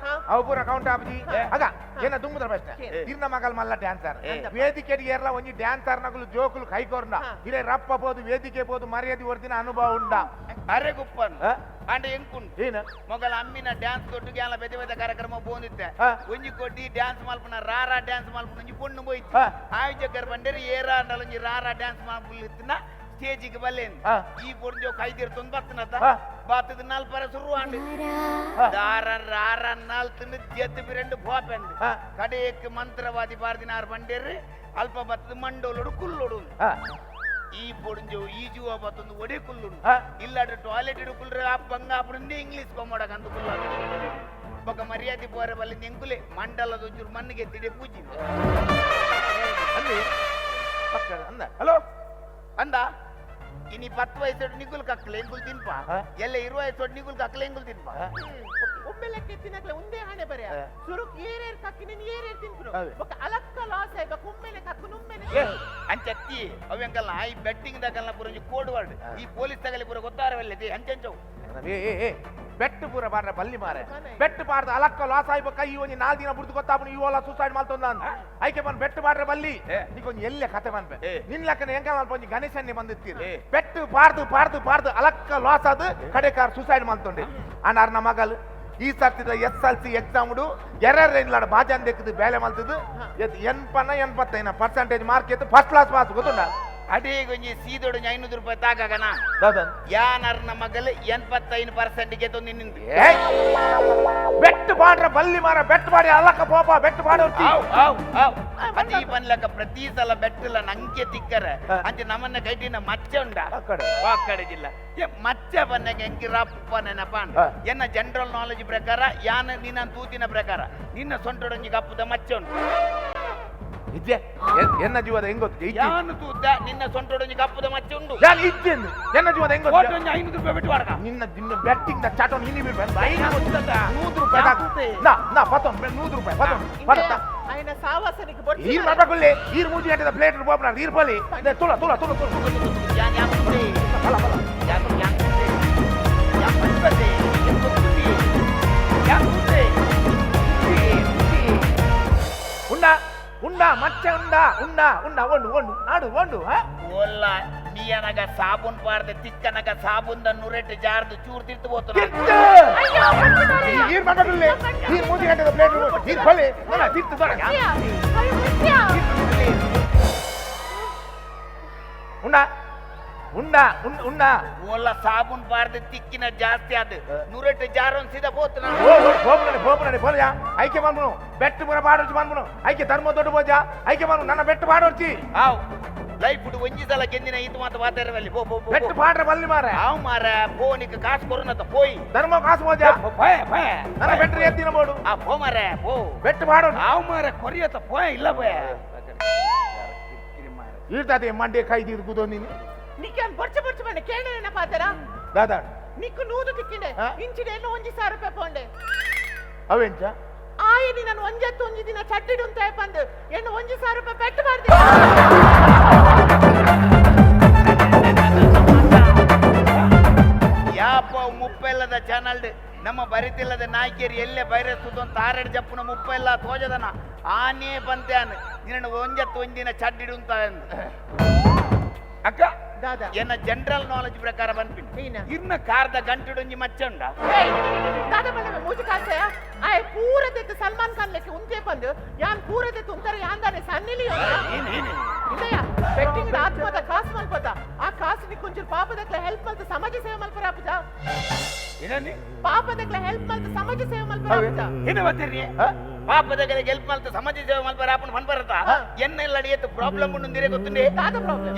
ಅವು ಪೂರ ಕೌಂಟ್ ಆಪಜಿ ಅಗ ಏನ ದುಮ್ಮದ ಪ್ರಶ್ನೆ ಇರ್ನ ಮಗಲ್ ಮಲ್ಲ ಡ್ಯಾನ್ಸರ್ ವೇದಿಕೆಗೆ ಏರ್ಲ ಒಂಜಿ ಡ್ಯಾನ್ಸರ್ ನಗಲು ಜೋಕುಲು ಕೈಕೋರ್ನ ಇರೇ ರಪ್ಪ ಪೋದು ವೇದಿಕೆ ಪೋದು ಮರ್ಯಾದೆ ಹೊರ್ದಿನ ಅನುಭವ ಉಂಡ ಅರೆ ಗುಪ್ಪನ್ ಅಂಡೆ ಎಂಕುಂಡು ಏನ ಮೊಗಲ ಅಮ್ಮಿನ ಡ್ಯಾನ್ಸ್ ಕೊಟ್ಟಿಗೆ ಎಲ್ಲ ಬೆದೆ ಬೆದೆ ಕಾರ್ಯಕ್ರಮ ಬೋಂದಿತ್ತೆ ಒಂಜಿ ಕೊಟ್ಟಿ ಡ್ಯಾನ್ಸ್ ಮಲ್ಪನ ರಾರಾ ಡ್ಯಾನ್ಸ್ ಮಲ್ಪನ ಒಂಜಿ ಪೊಣ್ಣು ಬೋಯ್ತು ಆಯೋಜಕರು ಬಂಡೇರಿ ಏರ ಅಂಡಲ ಒಂಜಿ ರಾರಾ ಡ್ಯಾನ್ಸ್ ಮಲ್ಪುಲಿತ್ತಿನ ಸ್ಟೇಜಿಗೆ ಬಲ್ಲೇನು ಈ ಪೊಂಜೋ ಕೈದಿರ್ತೊಂದು ಬರ್ತನದ ಬಾತದ ನಾಲ್ಪರ ಶುರು ಆಂಡು ದಾರ ರಾರ ನಾಲ್ತನ ಜದ್ದು ಬಿರೆಂಡು ಭೋಪೆಂದು ಕಡೆಯಕ್ಕೆ ಮಂತ್ರವಾದಿ ಬಾರ್ದಿನಾರ್ ಬಂಡೇರಿ ಅಲ್ಪ ಬತ್ತದ ಮಂಡೋಲೋಡು ಕುಲ್ಲೋಡು ಈ ಪೊಂಜೋ ಈಜುವ ಬತ್ತೊಂದು ಒಡೆ ಕುಲ್ಲುಡು ಇಲ್ಲಾಡ್ರೆ ಟಾಯ್ಲೆಟ್ ಇಡು ಕುಲ್ರೆ ಆ ಬಂಗ ಅಪ್ಪಡಿಂದ ಇಂಗ್ಲೀಷ್ ಕೊಮ್ಮಡಕ ಅಂತ ಕುಲ್ಲಾಡು ಬೊಕ ಮರ್ಯಾದೆ ಪೋರೆ ಬಲ್ಲಿ ನೆಂಕುಲೆ ಮಂಡಲದ ಒಂಚೂರು ಮಣ್ಣಿಗೆ ತಿಡೆ ಪೂಜಿ ಅಂದ ಹಲೋ ಅಂದ ಇನಿ 10 ವಯಸ್ಸೋಡು ನಿಗುಲ್ ಕಕ್ಕಲೆ ಎಂಗುಲ್ ತಿನ್ಪ ಎಲ್ಲ 20 ವಯಸ್ಸೋಡು ನಿಗುಲ್ ಕಕ್ಕಲೆ ಎಂಗುಲ್ ತಿನ್ಪ ಒಮ್ಮೆಲೆ ಕೆತ್ತಿನಕ್ಲೆ ಒಂದೇ ಹಣೆ ಬರೆಯ ಸುರುಕ್ ಏರೇರ್ ಕಕ್ಕಿನ ಏರೇರ್ ತಿನ್ಪುರು ಹೌದು. ಬೊಕ ಅಲಕ್ಕ ಲಾಸ್ ಆಯ್ಗ ಒಮ್ಮೆಲೆ ಕಕ್ಕು ನುಮ್ಮೆಲೆ ಅಂಚತ್ತಿ ಅವೆಂಕಲ್ಲ ಈ ಬೆಟ್ಟಿಂಗ್ ದಕಲ್ನ ಪುರ ಒಂಜಿ ಕೋಡ್ ವರ್ಡ್ ಈ ಪೊಲೀಸ್ ತಗಲಿ ಪುರ ಗೊತ್ತಾರವಲ್ಲದೆ ಅಂಚಂಚವು ಬೆಟ್ಟು ಪೂರ ಬಾಡ್ರ ಬಲ್ಲಿ ಮಾರೆ ಬೆಟ್ಟು ಬಾಡ್ದ ಅಲಕ್ಕ ಲಾಸ್ ಆಯ್ಬೇಕ ಈ ಒಂಜಿ 4 ದಿನ ಬುಡ್ದು ಗೊತ್ತಾಪನು ಇವೆಲ್ಲ ಸೂಸೈಡ್ ಮಾಡ್ತೊಂದ ಅಂತ ಐಕೆ ಬಂದ್ ಬೆಟ್ಟು ಬಾಡ್ರ ಬಲ್ಲಿ ನೀಕೊಂಜಿ ಎಲ್ಲೆ ಕತೆ ಬಂದ್ಬೆ ನಿನ್ ಲೆಕ್ಕನ ಹೆಂಗ ಮಲ್ಪ ಒಂಜಿ ಗಣೇಶನ್ನೇ ಬಂದಿತ್ತೀರಿ ಬೆಟ್ಟು ಪಾಡ್ದು ಅಲಕ್ಕ ಲಾಸ್ ಆದ್ ಕಡೆಕಾರ್ ಸೂಸೈಡ್ ಮಾಡ್ತೊಂಡೆ ಅಣ್ಣಾರ್ನ ಮಗಲ್ ಈ ಸರ್ತಿದ SLC ಎಕ್ಸಾಮ್ ಎರರ್ ಬಾಜಾನ್ ದೆಕ್ಕದು ಬೇಲೆ ಮಲ್ತದು 80% ಮಾರ್ಕ್ ಎತ್ತು ಫಸ್ಟ್ ಕ್ಲಾಸ್ ಪಾಸ್ ಗೊತ್ತುಂಡ ಅಡೇ ಗೊಂಜಿ ಸೀದೊಡು 500 ರೂಪಾಯಿ ತಾಗನ ದಾದನ್ ಯಾನರ್ನ ಮಗಲ್ 85% ಗೆದ್ದು ನಿನ್ನಿಂದು ಬೆಟ್ಟು ಬಾಡ್ರ ಬಲ್ಲಿ ಮಾರ ಬೆಟ್ಟು ಬಾಡಿ ಅಲಕ್ಕ ಪೋಪ ಬೆಟ್ಟು ಬಾಡೋರ್ತಿ ಅದಿ ಬನ್ಲಕ ಪ್ರತಿ ಸಲ ಬೆಟ್ಟಲ್ಲ ನಂಗೆ ತಿಕ್ಕರ ಅಂಚೆ ನಮ್ಮನ್ನ ಕೈಟಿನ ಮಚ್ಚ ಉಂಡ ಆ ಕಡೆ ಜಿಲ್ಲ ಮಚ್ಚ ಬನ್ನಗೆ ಎಂಕಿ ರಪ್ಪ ನೆನಪಾಂಡ ಎನ್ನ ಜನರಲ್ ನಾಲೆಜ್ ಪ್ರಕಾರ ಯಾನ ನಿನ್ನ ತೂತಿನ ಪ್ರಕಾರ ನಿನ್ನ ಸೊಂಟೊಡಂಜಿ ಕಪ್ಪುದ ಮಚ್ಚ ಉಂಟು ಇದ್ದೆ ಎನ್ನ ಜೀವದ ಹೆಂಗೊತ್ತು ಯಾನು ತೂತ ನಿನ್ನ ಸೊಂಟೊಡಂಜಿ ಕಪ್ಪುದ ಮಚ್ಚ ಉಂಟು ನಾನು ಇದ್ದೇನು ಎನ್ನ ಜೀವದ ಹೆಂಗೊತ್ತು 500 ರೂಪಾಯಿ ಬಿಟ್ಟು ಮಾಡ್ಕ ನಿನ್ನ ಬೆಟ್ಟಿಂಗ್ ದ ಚಾಟೋನ್ ಇಲ್ಲಿ ಬಿಡ್ಬೇಡ 100 ರೂಪಾಯಿ ನಾ ಪತ್ತೊಂದು 100 ರೂಪಾಯಿ ಪತ್ತೊಂದು ఆయన సావాసనికి బొట్టి ఈ మడకుల్లే ఈ మూజి అంటే ప్లేట్ పోపన ఈర్పలి తుల తుల తుల తుల యాన్ యాకుంది బల బల యాకుంది యాన్ పన్పదే ఎంకొంది యాకుంది ఉండా మచ్చ ఉండా ఒండు నాడు ಒಲ್ಲ ನೀಯನಗ ಸಾಬೂನ್ ಪಾರ್ದೆ ತಿಕ್ಕನಗ ಸಾಬೂನ್ ನುರೆಟ್ಟು ಜಾರ್ದು ಚೂರ್ ತಿರ್ತು ಹೋತು ಈ ಮಡಕುಲ್ಲೇ ಈ ಮೂಜಿ అంటే ಪ್ಲೇಟ್ ಈರ್ಪಲಿ ತಿರ್ತು ದೊರ ಉಂಡಾ ಒಲ್ಲ ಸಾಬೂನ್ ಪಾರ್ದೆ ತಿಕ್ಕಿನ ಜಾಸ್ತಿ ಆದ ನುರೆಟ್ಟು ಜಾರೊಂದು ಸೀದಾ ಹೋತು పోపునని పోలయా ఐకే మన్మును బెట్టు పుర పాడొచ్చి మన్మును ఐకే ధర్మ దొడ్డు పోజా ఐకే మన్ను నన్న బెట్టు పాడొచ్చి ಆವ್ ಲೈಫ್ ಬಿಡು ಒಂಜಿ ಸಲ ಗೆಂದಿನ ಇದು ಮಾತ ಮಾತಾಡವಲ್ಲಿ ಪೋ బెట్టు పాడర బల్లి మారే ಆವ್ ಮಾರ ಫೋನಿಗೆ ಕಾಸು ಕೊರುನತ పోయి ధర్మ కాసు పోజా నన్న బెట్టు ఎత్తిన పోడు ಆ ಪೋ ಮಾರ ಪೋ బెట్టు పాడొ ಆವ್ ಮಾರ ಕೊರಿಯತ పోಯ ಇಲ್ಲ పోಯ ఈర్తాది మండే కై తీరుకుదో నిన్ను నీకేం బొచ్చు పండి కేడేన పాతరా దాదా నీకు నూదు తిక్కిండే ಇಂಚಿಡೇನು 1000 ರೂಪಾಯಿ ಪೋಂಡೆ ಅವೆಂಚ ಆಯನಿ ನಾನು ಒಂಜತ್ತು ಒಂಜಿ ದಿನ ಚಟ್ಟಿಡು ಅಂತ ಬಂದು ಏನು 1000 ರೂಪಾಯಿ ಬೆಟ್ಟು ಮಾಡ್ದೆ ಯಾಪ ಮುಪ್ಪೆಲ್ಲದ ಚಾನಲ್ ನಮ್ಮ ಬರಿತಿಲ್ಲದ ನಾಯ್ಕೇರಿ ಎಲ್ಲೇ ಬೈರಸುದು ಅಂತ ಆರೆಡ್ ಜಪ್ಪುನ ಮುಪ್ಪೆಲ್ಲ ತೋಜದನ ಆನೇ ಬಂತ್ಯಾನ್ ನಿನ್ನ ಒಂಜತ್ತು ಒಂದಿನ ಚಡ್ಡಿಡು ಅಂತ ಅಕ್ಕ ದಾದಾ ಎನ್ನ ಜನರಲ್ ನಾಲೆಜ್ ಪ್ರಕಾರ ಬಂದ್ಬಿಟ್ಟು ಇನ್ನ ಕಾರ್ದ ಗಂಟುಡೊಂಜಿ ಮಚ್ಚ ಉಂಡ ದಾದಾ ಬಣ್ಣ ಮೂಜಿ ಕಾಸೆಯ ಆಯ್ ಪೂರದೆತ್ತು ಸಲ್ಮಾನ್ ಖಾನ್ ಲೆಕ್ಕ ಉಂತೆ ಬಂದು ಯಾನ್ ಪೂರದೆತ್ತು ಉಂತರ ಯಾಂದಾನೆ ಸನ್ನಿಲಿ ಇದೆಯ ಬೆಟ್ಟಿಂಗ್ ಆತ್ಮದ ಕಾಸು ಮಲ್ಪದ ಆ ಕಾಸು ನಿಕ್ಕೊಂಚೂರು ಪಾಪದಕ್ಲೆ ಹೆಲ್ಪ್ ಮಲ್ತು ಸಮಾಜ ಸೇವೆ ಮಲ್ಪರಾಪುಜ ಏನಿ ಪಾಪದಕ್ಲೆ ಹೆಲ್ಪ್ ಮಲ್ತು ಸಮಾಜ ಸೇವೆ ಮಲ್ಪರಾಪುಜ ಏನು ಬರ್ತೀರಿ ಪಾಪದಗಲೆ ಗೆಲ್ಪ್ ಮಲ್ತ ಸಮಾಜ ಸೇವೆ ಮಲ್ಪರ ಆಪನ್ ಪನ್ ಬರತ ಎನ್ನೆಲ್ಲ ಅಡಿಯತ್ತು ಪ್ರಾಬ್ಲಮ್ ಉಂಡಿರೆ ಗೊತ್ತುಂಡೆ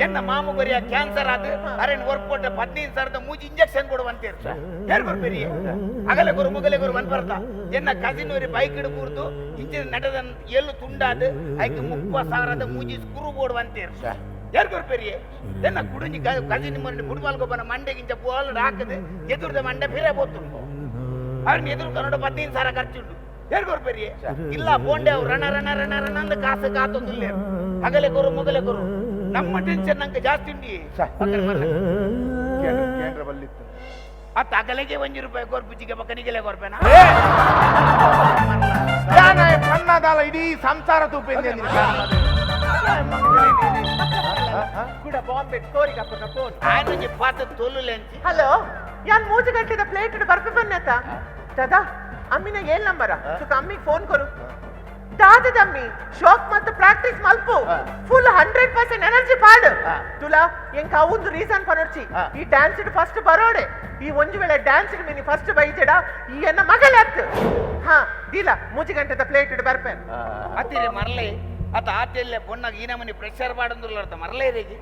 ಎನ್ನ ಮಾಮು ಬರಿಯ ಕ್ಯಾನ್ಸರ್ ಆದ ಅರೆನ್ ವರ್ಕ್ ಕೊಟ್ಟ 15,000 ಮೂಜಿ ಇಂಜೆಕ್ಷನ್ ಕೊಡುವಂತೀರ್ ಯಾರು ಬರ್ಬೇರಿ ಅಗಲೆ ಗುರು ಮುಗಲೆ ಗುರು ಮನ್ ಬರ್ತ ಎನ್ನ ಕಸಿನ್ ವರಿ ಬೈಕ್ ಹಿಡು ಕೂರ್ದು ಇಂಜಿನ ನಟದ ಎಲ್ಲು ತುಂಡಾದ ಐಕೆ 30,000 ಮೂಜಿ ಸ್ಕ್ರೂ ಬೋಡುವಂತೀರ್ ಯಾರು ಬರ್ಬೇರಿ ಎನ್ನ ಕುಡುಂಜಿ ಕಸಿನ್ ಮನೆ ಫುಟ್ಬಾಲ್ ಗೊಬ್ಬನ ಮಂಡೆಗಿಂಚ ಬಾಲ್ ಹಾಕದೆ ಎದುರ್ದ ಮಂಡೆ ಫಿರೇ ಬೋತು ಅವ್ರನ್ನ ಎದುರು ಕನ್ನಡ 15,000 ಖರ್ಚುಂಡು ಯಾರು ಬರ್ಬೇರಿ ಇಲ್ಲ ಬೋಂಡೆ ಅವ್ರು ರಣ ರಣ ರಣ ರಣ ಅಂದ ಕಾಸು ಕಾತೊಂದಿಲ್ಲ ಹಗಲೆ ಕೊರು ಮೊಗಲೆ ಕೊರು ನಮ್ಮ ಟೆನ್ಷನ್ ನಂಗೆ ಜಾಸ್ತಿ ಉಂಡಿ ಕೇಂದ್ರ ಬಲ್ಲಿತ್ತು ಅತ್ತ ಅಗಲೆಗೆ ₹1 ಗೊರ್ಪುಜಿಗೆ ಬಕ್ಕನಿಗೆಲೆ ಗೊರ್ಪೇನ ಪಣ್ಣದಾಲ ಇಡೀ ಸಂಸಾರ ತೂಪೇಂದ್ರ ಕೂಡ ಬಾಂಬೆ ಸ್ಟೋರಿ ಹಾಕೋಣ ಫೋನ್ ಆಯ್ತು ಪಾತ ತೋಲುಲೆ ಅಂಚಿ ಹಲೋ ಯಾನ್ 3 ಗಂಟೆದ ಪ್ಲೇಟ್ ಬರ್ಪೆ ಬನ್ನತ ದಾದಾ ಅಮ್ಮಿನ ಏನ್ ನಂಬರ ತುಕ ಅಮ್ಮಿಗೆ ಫೋನ್ ಕೊರು ದಾದದ ಅಮ್ಮಿ ಶಾಕ್ ಮತ್ತು ಪ್ರಾಕ್ಟೀಸ್ ಮಲ್ಪು ಫುಲ್ 100% ಎನರ್ಜಿ ಪಾಡು ತುಲಾ ಎಂಕ ಒಂದು ರೀಸನ್ ಪನೊರ್ಚಿ ಈ ಡ್ಯಾನ್ಸ್ ಇಡ್ ಫಸ್ಟ್ ಬರೋಡೆ ಈ ಒಂಜು ವೇಳೆ ಡ್ಯಾನ್ಸ್ ಇಡ್ ಮಿನಿ ಫಸ್ಟ್ ಬೈಜೆಡ ಈ ಎನ್ನ ಮಗಳತ್ತು ಹಾ ದಿಲ 3 ಗಂಟೆದ ಪ್ಲೇಟ್ ಇಡ್ ಬರ್ಪೇನ್ ಅತ್ತಿರೆ ಮರ್ಲೆ ಅತ ಆತೆಲ್ಲ ಬೊನ್ನಾಗ ಈ ನಮನಿ ಪ್ರೆಷರ್ ಮಾಡಂದ್ರಲ್ಲ ಅರ್ಥ ಮರ್ಲೆ ರೇಗಿ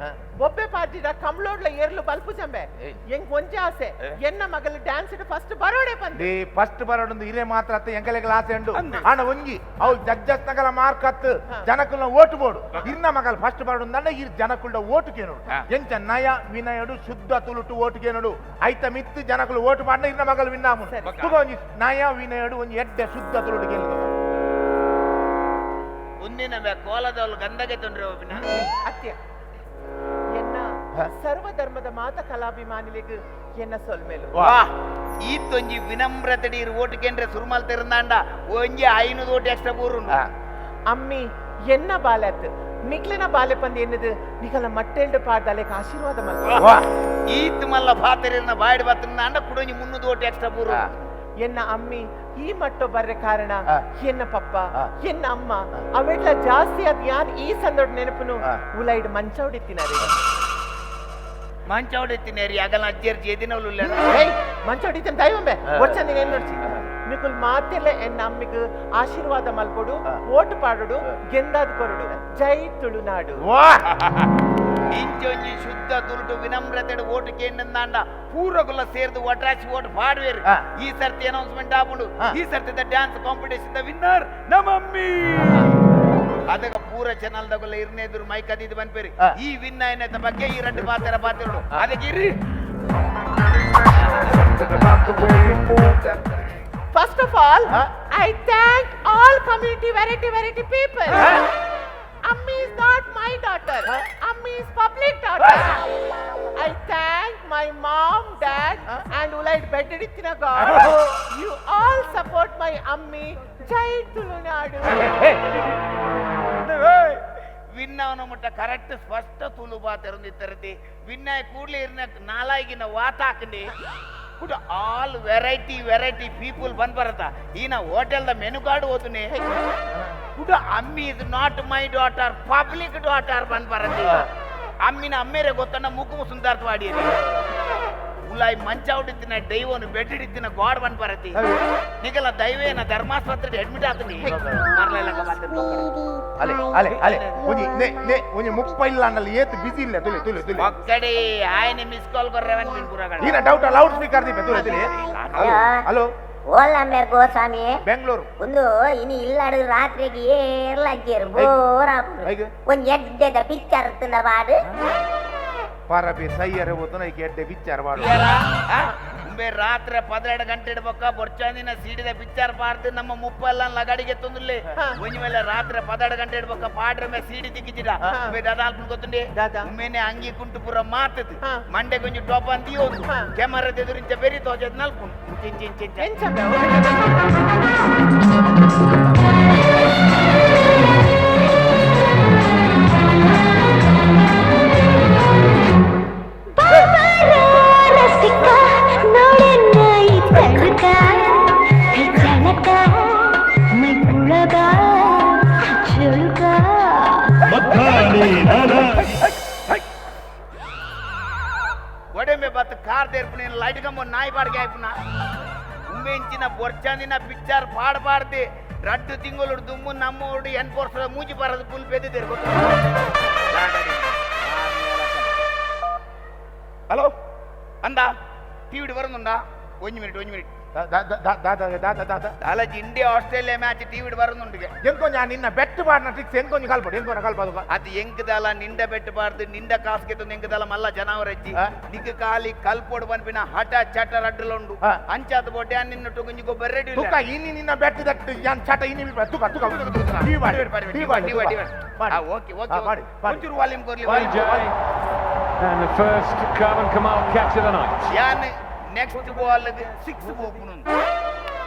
ಒಬ್ಬೆ ಪಾರ್ಟಿದ ಕಂಬ್ಳೋಡ್ಲ ಏರ್ಲು ಬಲ್ಪು ಚಂಬೆ ಎಂಗ್ ಒಂಜೆ ಆಸೆ ಎನ್ನ ಮಗಳು ಡ್ಯಾನ್ಸ್ ಇಡ್ ಫಸ್ಟ್ ಬರೋಡೆ ಬಂದೆ ಫಸ್ಟ್ ಬರೋಡು ಇರೇ ಮಾತ್ರ ಅತ್ತ ಎಂಕಲೆಗಳ ಆಸೆ ಉಂಡು ಆನ ಒಂಜಿ ಅವ್ಳು ಜಡ್ಜಸ್ ನಗಲ ಮಾರ್ಕ್ ಅತ್ತು ಜನಕುಲ್ನ ಓಟು ಬೋಡು ಇನ್ನ ಮಗಲ್ ಫಸ್ಟ್ ಬರೋಡು ಅಂದ ಈ ಜನಕುಲ್ಡ ಓಟು ಕೇನೋಡು ಎಂಚ ನಯ ವಿನಯಡು ಶುದ್ಧ ತುಳುಟು ಓಟು ಕೇನೋಡು ಐತ ಮಿತ್ತು ಜನಕುಲು ಓಟು ಮಾಡಿದ ಇನ್ನ ಮಗಲ್ ವಿನ್ನಾಮು ಒಂಜಿ ನಯ ವಿನಯಡು ಒಂಜಿ ಎಡ್ಡೆ ಶುದ್ಧ ತುಳುಟು ಕೇಳಿದ ಒಂದಿನ ಕೋಲದವಳು ಗಂಧಗೆ ತೊಂದ್ರೆ ಒಬ್ಬಿನ ಅತ್ಯ ಎನ್ನ ಸರ್ವಧರ್ಮದ ಮಾತ ಕಲಾಭಿಮಾನಿಲಿಗೆ ಎನ್ನ ಸೊಲ್ಮೇಲು ವಾ ಈತ್ತೊಂಜಿ ವಿನಮ್ರತಡಿ ಓಟು ಕೇಂದ್ರ ಸುರುಮಲ್ ತಿರುಂದಾಂಡ ಒಂಜಿ 500 ಓಟು ಎಕ್ಸ್ಟ್ರಾ ಬೂರುಂಡು ಅಮ್ಮಿ ಎನ್ನ ಬಾಲ್ಯತ್ ಮಿಕ್ಲಿನ ಬಾಲ್ಯ ಪಂದ್ ಎನ್ನದು ನಿಗಲ ಮಟ್ಟೆಲ್ಡು ಪಾಡ್ದಲೆಗೆ ಆಶೀರ್ವಾದ ಮಲ್ವ ಈತ್ ಮಲ್ಲ ಪಾತರಿನ ಬಾಯ್ಡ್ ಬತ್ತಂದಾಂಡ ಕುಡೊಂಜಿ 300 ಓಟು ಎಕ್ಸ್ಟ್ರಾ ಬೂರು ಎನ್ನ ಅಮ್ಮಿ ಈ ಮಟ್ಟೋ ಬರ್ರೆ ಕಾರಣ ಎನ್ನ ಪಪ್ಪ ಎನ್ನ ಅಮ್ಮ ಅವೆಲ್ಲ ಜಾಸ್ತಿ ಅದ್ ಯಾನ್ ಈ ಸಂದೊಡ್ ನೆನಪುನು ಉಲೈಡ್ ಮಂಚೌಡಿತ್ತಿನಾರಿ ಮಂಚೌಡಿತ್ತಿನೇರಿ ಅಗಲ ಅಜ್ಜರ್ ಜೇದಿನವಳು ಮಂಚೌಡಿತ್ತಿನ ದೈವಂಬೆ ಒಚ್ಚಂದಿನ ಏನ್ ನೋಡ್ಸಿ ನಿಕುಲ್ ಮಾತೆಲ್ಲ ಎನ್ನ ಅಮ್ಮಿಗೆ ಆಶೀರ್ವಾದ ಮಲ್ಪೊಡು ಓಟು ಪಾಡೋಡು ಗೆಂದಾದ್ ಕೊರಡು ಜೈ ತುಳುನಾಡು ಇಂಚೊಂಜಿ ಶುದ್ಧ ತುಳುಟು ವಿನಮ್ರತೆಡು ಓಟು ಕೇಂದ್ರಂದಾಂಡ ಪೂರಗುಲ್ಲ ಸೇರ್ದು ಒಟ್ರಾಚಿ ಓಟು ಪಾಡುವೇರು ಈ ಸರ್ತಿ ಅನೌನ್ಸ್ಮೆಂಟ್ ಆಪುಂಡು ಈ ಸರ್ತಿ ಡ್ಯಾನ್ಸ್ ಕಾಂಪಿಟೇಷನ್ ದ ವಿನ್ನರ್ ನಮ್ಮಮ್ಮಿ ಅದಕ್ಕ ಪೂರ ಚಾನಲ್ ದಗಲ್ಲ ಇರ್ನೇ ಎದುರು ಮೈ ಕದಿದ್ದು ಬಂದ್ಪೇರಿ ಈ ವಿನ್ ಆಯ್ನದ ಬಗ್ಗೆ ಈ 2 ಪಾತಿರೋಡು ಅದಕ್ಕೆ ಇರ್ರಿ First of all, I thank all community variety people. Ammi is not my daughter. Ammi is public daughter. I thank my mom, dad, and Ulaid Bedidithina God. You all support my Ammi. Jai Tulunadu. ವಿನ್ನವನ ಮುಟ್ಟ correct ಸ್ಪಷ್ಟ ತುಳು ಬಾತಿರುತ್ತಿ ವಿನ್ನಾಯ ಕೂಡ್ಲೆ ಇರ್ನ ನಾಲಾಗಿನ ವಾತ ಹಾಕಂಡಿ ಕುಡ all variety people ಬಂದ್ ಬರತ್ತ ಈನ ಹೋಟೆಲ್ದ menu card ಓದುನೆ ಕುಡ ಅಮ್ಮಿ is not my daughter public daughter ಬಂದ್ ಬರತ್ತಿ ಅಮ್ಮಿನ ಅಮ್ಮೇರೆ ಗೊತ್ತಣ್ಣ ಮುಖು ಸುಂದರ್ತ ವಾಡಿಯರಿ ಉಲಾಯ್ ಮಂಚೌಡಿತ್ತಿನ ದೈವನು ಬೆಡ್ಡಿಡಿತ್ತಿನ ಗಾಡ್ ಬಂದ್ ಬರತ್ತಿ ನಿಗಲ ದೈವೇನ ಧರ್ಮಾಸ್ಪತ್ರೆ ಅಡ್ಮಿಟ್ ಆತನಿ ಮರ್ಲೆಲ್ಲ ಅಲೆ ಅಲೆ ಅಲೆ ಒಂಜಿ ನೆ ಒಂಜಿ 30 ಅಂಡಲ್ಲಿ ಏತ್ ಬಿಸಿ ಇಲ್ಲ ತುಲಿ ಒಕ್ಕಡೆ ಆಯ್ನೆ ಮಿಸ್ ಕಾಲ್ ಕೊರ್ರೆವನ್ ಬಿನ್ ಪುರಗಳ ಈನ ಡೌಟ್ ಲೌಡ್ ಸ್ಪೀಕರ್ ದಿಪೆ ತುಲಿ ಹಲೋ ಓಲಂಬೆ ಗೋಸ್ವಾಮಿ ಬೆಂಗಳೂರು ಒಂದು ಇನಿ ಇಲ್ಲಾಡು ರಾತ್ರಿಗೆ ಏರ್ಲಾಗ್ಯರು ಬೋರ ಒಂದ್ ಎಡ್ಡೆದ ಪಿಕ್ಚರ್ ಇರ್ತದ ಬಾಡು ಪಾರಬಿ ಸೈಯರೆ ಓತನ ಈ ಎಡ್ಡೆ ಪಿಕ್ಚರ್ ಬಾಡು ಮುಂಬೆ ರಾತ್ರಿ 12 ಗಂಟೆ ಇಡ್ಬೇಕ ಬೊರ್ಚಾಂದಿನ ಸೀಡಿದ ಪಿಕ್ಚರ್ ಪಾಡ್ದು ನಮ್ಮ ಮುಪ್ಪಲ್ಲ ಲಗಾಡಿಗೆ ತೊಂದುಲ್ಲೆ ಒಂಜಿ ಮೇಲೆ ರಾತ್ರಿ 12 ಗಂಟೆ ಇಡ್ಬೇಕ ಪಾಡ್ರ ಮೇ ಸೀಡಿ ತಿಕ್ಕಿಜಿಡ ಮೇ ದಾದಾಲ್ಪು ಗೊತ್ತುಂಡೆ ಉಮ್ಮೇನೆ ಅಂಗಿ ಕುಂಟು ಪುರ ಮಾತದು ಮಂಡೆ ಕೊಂಚ ಟೋಪ ಅಂತಿಯೋ ಕ್ಯಾಮರಾ ಎದುರಿಂಚ ಬೆರಿ ತೋಜದ್ ನಲ್ಪು ಒಡೆಮೆ ಬತ್ ಕಾರ್ ದೇರ್ಪುನ ಲೈಟ್ ಕಂಬ ನಾಯಿ ಬಾಡ್ಗೆ ಆಯ್ಪುನ ಉಮ್ಮೆಂಚಿನ ಬೊರ್ಚಾಂದಿನ ಪಿಕ್ಚರ್ ಪಾಡ್ಬಾರ್ದೆ ರಡ್ಡು ತಿಂಗಳು ದುಮ್ಮು ನಮ್ಮೋಡು ಎನ್ಫೋರ್ಸ್ ಮೂಜಿ ಬರೋದು ಫುಲ್ ಬೆದ್ದಿದ್ದೇರು ಗೊತ್ತು. ಹಲೋ ಅಂದ ಟಿವಿ ಬರೋದುಂಡಾ? 1 minute ಅಲ್ಲ ಇಂಡಿಯಾ ಆಸ್ಟ್ರೇಲಿಯಾ ಮ್ಯಾಚ್ ಟಿವಿ ಬರೋದುಂಡಿಗೆ ಎಂಕೊ ನಾನು ನಿನ್ನ ಬೆಟ್ಟು ಪಾಡ್ನ ಟ್ರಿಕ್ಸ್ ಎಂಕೊಂಜಿ ಕಲ್ಪಡು ಎಂಕೊನ ಕಲ್ಪದು ಅದು ಎಂಕದಲ್ಲ ನಿಂದ ಬೆಟ್ಟು ಬಾರ್ದು ನಿಂದ ಕಾಸ್ಗೆ ತಂದು ಎಂಕದಲ್ಲ ಮಲ್ಲ ಜನವರಜ್ಜಿ ನಿಕ್ಕ ಕಾಲಿ ಕಲ್ಪೋಡು ಬಂದ್ಬಿನ ಹಠ ಚಟ ರಡ್ಡಲುಂಡು ಅಂಚಾದ ಬೋಡ್ಡೆ ನಿನ್ನ ಟುಗುಂಜಿ ಗೊಬ್ಬರ ರೆಡಿ ತುಕ ಇನಿ ನಿನ್ನ ಬೆಟ್ಟು ದಟ್ಟು ಯಾನ್ ಚಟ ಇನಿ ತುಕ ತುಕ ಟಿವಿ ಮಾಡಿ ಓಕೆ ಓಕೆ ಮಾಡಿ ಒಂಚೂರು volume ಕೊರ್ಲಿ. And the first Carbon Kamal catch of the night. ಯಾನ್ ನೆಕ್ಸ್ಟ್ ಬಾಲ್ 6 ಹೋಗ್ನು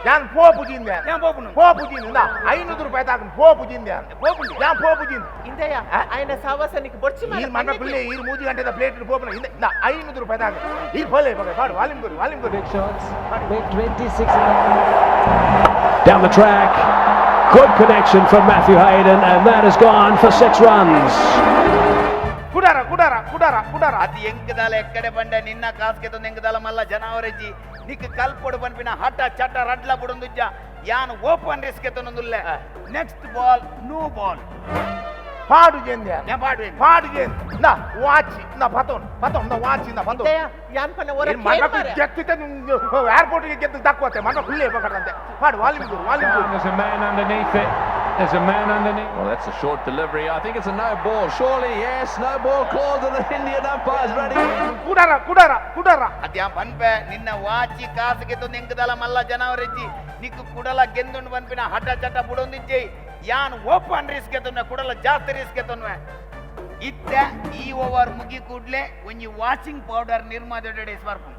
ಯಾನ್ ಪೋಪುಜಿಂದೆ ಯಾನ್ ಹೋಗ್ನು ಪೋಪುಜಿಂದ 500 ರೂಪಾಯಿ ತಾಕು ಪೋಪುಜಿಂದೆ ಹೋಗ್ನು ಯಾನ್ ಪೋಪುಜಿಂದ ಇಂದಯ್ಯ ఆయన సవసనికి బొచ్చి ఈ మన పిల్ల ఈ 3 గంటల ప్లేట్ పోపున ఇంద 500 రూపాయి దాకా ఈ పోలే పోలే పాడు volume కొరు big shots make 26 Down the track. Good connection from Matthew Hayden, and that has gone for 6 runs. ಕುಡಾರ ಅದು ಎಂಕದಾಲ ಎಕ್ಕಡೆ ಬಂಡೆ ನಿನ್ನ ಕಾಸ್ಗೆ ತಂದು ಎಂಕದಾಲ ಮಲ್ಲ ಜನವರಜ್ಜಿ ನಿಕ್ ಕಲ್ಪೊಡು ಬಂದ್ಬಿನ ಹಠ ಚಟ ರಡ್ಲ ಬಿಡೊಂದುಜ್ಜ ಯಾನ್ ಓಪನ್ ರಿಸ್ಕ್ ಎತ್ತೊಂದುಲ್ಲೆ ನೆಕ್ಸ್ಟ್ ಬಾಲ್ ನೋ ಬಾಲ್ ಪಾಡು ಜೆಂದೆ ಯಾ ಪಾಡು ಜೆಂದೆ ನಾ ವಾಚಿ ನಾ ಪತೋನ್ ನಾ ವಾಚಿ ನಾ ಪತೋನ್ ಇಂದಯ್ಯ ಯಾನ್ ಪನ್ನ ಒರ ಮನ ಗೆತ್ತಿತೆ ಏರ್ಪೋರ್ಟ್ ಗೆ ಗೆದ್ದು ತಕ್ಕೋತೆ ಮನ ಫುಲ್ಲೇ ಬಕರಂತೆ ಪಾಡು volume ಕೊರು There's a man underneath it. There's a man underneath. Well, that's a short delivery. I think it's a no ball. Surely, yes, no ball called, and the Indian umpire's ready. ಕುಡಾರ ಅದ್ಯಾ ಪನ್ಪೆ ನಿನ್ನ ವಾಚಿ ಕಾಸಿಗೆ ತಂದು ಎಂಕದಾಲ ಮಲ್ಲ ಜನವರಜ್ಜಿ Nick ಕುಡಲ ಗೆಂದುಂಡು ಬಂದ್ಬಿನ ಹಠ ಚಟ ಬಿಡೊಂದಿಜ್ಜಿ ಯಾನ್ open risk ಎತ್ತೊನ್ವೆ ಕುಡಲ ಜಾಸ್ತಿ risk ಎತ್ತೊನ್ವೆ ಇತ್ತ ಈ over ಮುಗಿ ಕೂಡ್ಲೆ ಒಂಜಿ ವಾಚಿಂಗ್ ಪೌಡರ್ ನಿರ್ಮಾದ ಬರ್ಪು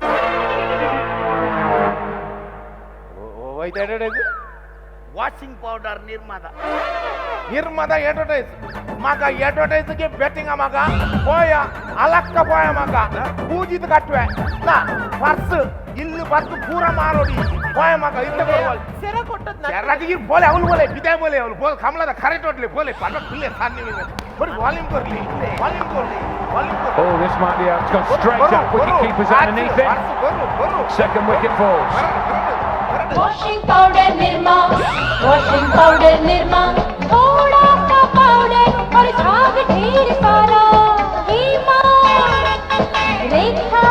ವಾಷಿಂಗ್ ಪೌಡರ್ ನಿರ್ಮಾದ ಅಡ್ವರ್ಟೈಸ್ ಮಗ ಅಡ್ವರ್ಟೈಸ್ಗೆ ಬೆಟ್ಟಿಂಗ್ ಮಗ ಪೋಯ ಅಲಕ್ಕ ಪೋಯ ಮಗ ಪೂಜಿತ ಕಟ್ಟುವೆ ನಾ ಪರ್ಸ್ ಇಲ್ಲಿ ಪರ್ಸ್ ಪೂರ ಮಾರೋಡಿ ಪೋಯ ಮಗ ಇತ್ತ ಸೆರ ಕೊಟ್ಟದ್ ಎರಗಿ ಬೋಲೆ ಅವಳು ಬೋಲೆ ಬಿದೆ ಬೋಲೆ ಅವಳು ಬೋಲ್ ಕಮಲದ ಕರೆಕ್ಟ್ ಹೊಡ್ಲಿ ಬೋಲೆ ಪರ್ವ ಪಿಲ್ಲೆ ಸಾನ್ನಿ ಬರಿ volume ಕೊರ್ಲಿ Oh, this might be out. It's gone straight up. Wicket keepers underneath it. Second wicket falls. Washing powder Nirma, थोड़ा सा पाउडर और झाग ढेर सारा हीमा रेखा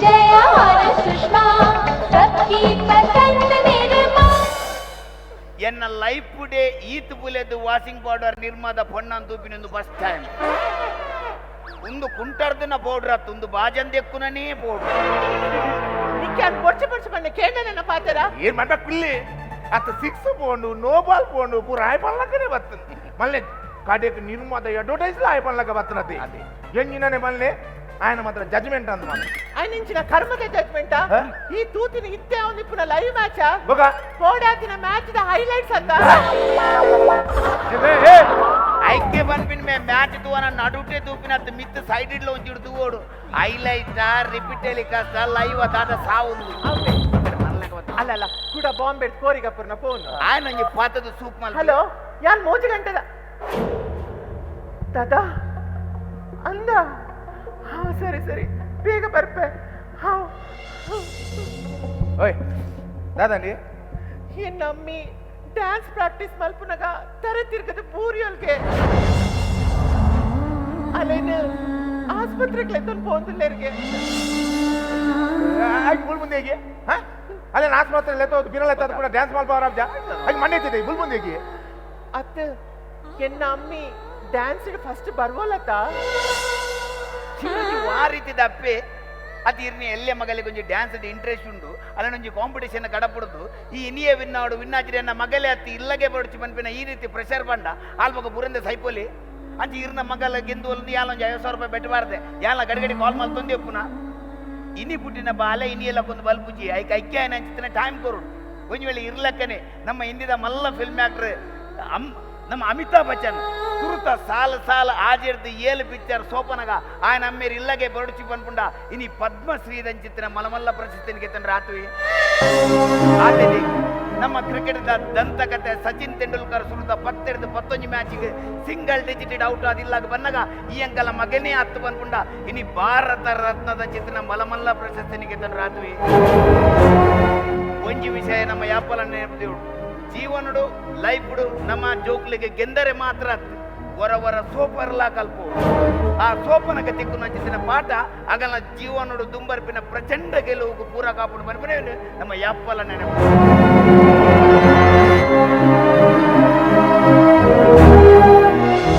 जया और सुषमा सबकी पसंद निर्मा ಎನ್ನ ಲೈಫ್ ಡೇ ಈತ್ ಬುಲೆದು ವಾಷಿಂಗ್ ಪೌಡರ್ ನಿರ್ಮಾದ ಪೊಣ್ಣನ್ ತೂಪಿನೊಂದು ಫಸ್ಟ್ ಟೈಮ್ ಒಂದು ಕುಂಟರ್ದಿನ ಪೌಡರ್ ಅತ್ತು ಒಂದು ಬಾಜಂದೆಕ್ಕುನೇ ಪೌಡರ್ ನಿಕ್ಕೆ ಅದು ಬೊಚ್ಚ ಬಣ್ಣ ಕೇಂಡನ ಪಾತರ ಏನ್ ಮಾಡ್ದ ಪಿಲ್ಲಿ ಅತ್ತ 6 ಪೋಂಡು ನೋ ಬಾಲ್ ಪೋಂಡು ಪೂರ ಆಯ್ಪಲ್ಲಕನೆ ಬರ್ತದೆ ಮಲ್ಲೆ ಕಾಡಿಯಕ್ಕೆ ನಿರ್ಮಾದ ಅಡ್ವರ್ಟೈಸ್ ಆಯ್ಪಲ್ಲಕ ಬರ್ತನತೆ ಎಂಜಿನನೆ ಮಲ್ಲೆ ఆయన మాత్రం జడ్జిమెంట్ అన్నమాట ఆయన ఇచ్చిన కర్మద జడ్జిమెంట్ ఈ తూతిని ఇత్తే ఉంది ఇప్పుడు లైవ్ మ్యాచ్ ఒక కోడాదిన మ్యాచ్ ద హైలైట్స్ ಅಂತ ಐಕೆ ಬಂದ್ಬಿನ್ ಮೇ ಮ್ಯಾಚ್ ತೂವನ ನಡುಟೆ ತೂಪಿನತ್ತು ಮಿತ್ ಸೈಡ್ ಇಡ್ಲ ಒಂಚಿಡು ತೂವೋಡು ಹೈಲೈಟ್ ರಿಪೀಟ್ ಟೆಲಿಕಾಸ್ಟ್ ಲೈವ್ ಅದಾದ ಸಾವುದು ಅಲ್ಲ ಕೂಡ ಬಾಂಬೆ ಕೋರಿಗಪ್ಪರ್ನ ಫೋನ್ ఆయన ನಂಗೆ ಪಾತದ ಸೂಪ್ ಮಲ್ ಹಲೋ ಯಾನ್ 3 ಗಂಟೆದ ದಾದಾ ಅಂದ ಸರಿ ಬೇಗ ಬರ್ಪೆ ಓಯ್ ದಾದಂಡಿ ಏನ್ ನಮ್ಮಿ ಡ್ಯಾನ್ಸ್ ಪ್ರಾಕ್ಟೀಸ್ ಮಲ್ಪುನಗ ತರ ತಿರ್ಗದ ಬೂರಿಯಲ್ಗೆ ಅಲ್ಲೇನು ಆಸ್ಪತ್ರೆಗೆ ಲೆತ್ತೊಂದು ಪೋಂದುಲ್ಲೇರ್ಗೆ ಆಗಿ ಬುಲ್ ಮುಂದೆಗೆ ಅಲ್ಲೇ ಆಸ್ಪತ್ರೆ ಲೆತ್ತೋದು ಬಿರಲ್ ಎತ್ತದ ಕೂಡ ಡ್ಯಾನ್ಸ್ ಮಲ್ಪವರ ಅಬ್ಜ ಆಗಿ ಮಣ್ಣೆ ಎತ್ತಿದೆ ಬುಲ್ ಮುಂದೆಗೆ ಅತ್ತ ಎನ್ನ ಅಮ್ಮಿ ಡ್ಯಾನ್ಸ್ ಫಸ್ಟ್ ಬರ್ವಲತ್ತ ಆ ರೀತಿ ದಪ್ಪೆ ಅದು ಇರ್ನಿ ಎಲ್ಲೇ ಮಗಲಿಗೆ ಒಂಜಿ ಡ್ಯಾನ್ಸ್ ಇಂಟ್ರೆಸ್ಟ್ ಉಂಡು ಅಲ್ಲೊಂಜಿ ಕಾಂಪಿಟೇಷನ್ ಕಡಪುಡುದು ಈ ಇನಿಯೇ ವಿನ್ನಾಡು ವಿನ್ನಾಜಿರಿ ಅನ್ನ ಮಗಲೇ ಹತ್ತಿ ಇಲ್ಲಗೆ ಬಡಚಿ ಬಂದ್ಪಿನ ಈ ರೀತಿ ಪ್ರೆಷರ್ ಬಂಡ ಆಲ್ಮಗ ಬುರಂದೆ ಸೈಪೋಲಿ ಅಂಚಿ ಇರ್ನ ಮಗಲ ಗೆಂದು ಒಂದು ಯಾಲೊಂಜಿ 50,000 ರೂಪಾಯಿ ಬೆಟ್ಟಬಾರ್ದೆ ಯಾಲ ಗಡಿಗಡಿ ಕಾಲ್ ಮಾಡಿ ತಂದೆ ಪುನಃ ಇನಿ ಪುಟ್ಟಿನ ಬಾಲೆ ಇನಿಯೆಲ್ಲ ಕೊಂದು ಬಲ್ಪುಜಿ ಐಕ್ ಐಕ್ಯ ಅಂಚಿನ ಟೈಮ್ ಕೊರು ಒಂಜಿ ವೇಳೆ ಇರ್ಲಕ್ಕನೆ ನಮ್ಮ ಹಿಂದಿದ ಮಲ್ಲ ಫಿಲ್ಮ್ ಆಕ್ಟರ್ ನಮ್ಮ ಅಮಿತಾಬ್ ಬಚ್ಚನ್ ತುರುತ ಸಾಲ ಆಜಿರ್ದು 7 ಪಿಕ್ಚರ್ ಸೋಪನಗ ఆయన ಅಮ್ಮೇರಿ ಇಲ್ಲಗೆ ಬರಡುಚಿ ಬಂದ್ಪುಂಡ ಇನಿ ಪದ್ಮಶ್ರೀ ದಂಚಿತ್ತಿನ ಮಲಮಲ್ಲ ಪ್ರಶಸ್ತಿನಿಗೆ ತಂದ್ರೆ ಆತುವಿ ಆತೆ ನಮ್ಮ ಕ್ರಿಕೆಟ್ ದಂತಕತೆ ಸಚಿನ್ ತೆಂಡೂಲ್ಕರ್ ಸುರುದ 12-11 ಮ್ಯಾಚಿಗೆ ಸಿಂಗಲ್ ಡಿಜಿಟೆಡ್ ಔಟ್ ಆದಿಲ್ಲಾಗ ಬಂದಾಗ ಈ ಅಂಕಲ ಮಗನೇ ಹತ್ತು ಬಂದ್ಪುಂಡ ಇನಿ ಭಾರತ ರತ್ನದ ಚಿತ್ತಿನ ಮಲಮಲ್ಲ ಪ್ರಶಸ್ತಿನಿಗೆ ತಂದ್ರೆ ಆತುವಿ ಒಂಜಿ ವಿಷಯ ನಮ್ಮ ಯಾಪಲ ನೆನಪಿದೇವು ಜೀವನಡು ಲೈಫ್ಡು ನಮ್ಮ ಜೋಕ್ಲಿಗೆ ಗೆಂದರೆ ಮಾತ್ರ ಹೊರ ಸೋಪರ್ಲಾ ಕಲ್ಪು ಆ ಸೋಪನಕ ತಿಕ್ಕು ನಂಚಿನ ಪಾಠ ಆಗಲ ಜೀವನಡು ದುಂಬರ್ಪಿನ ಪ್ರಚಂಡ ಗೆಲುವು ಪೂರ ಕಾಪುಡು ಬರ್ಬನೇ ನಮ್ಮ ಯಾಪ್ಪಲ ನೆನಪು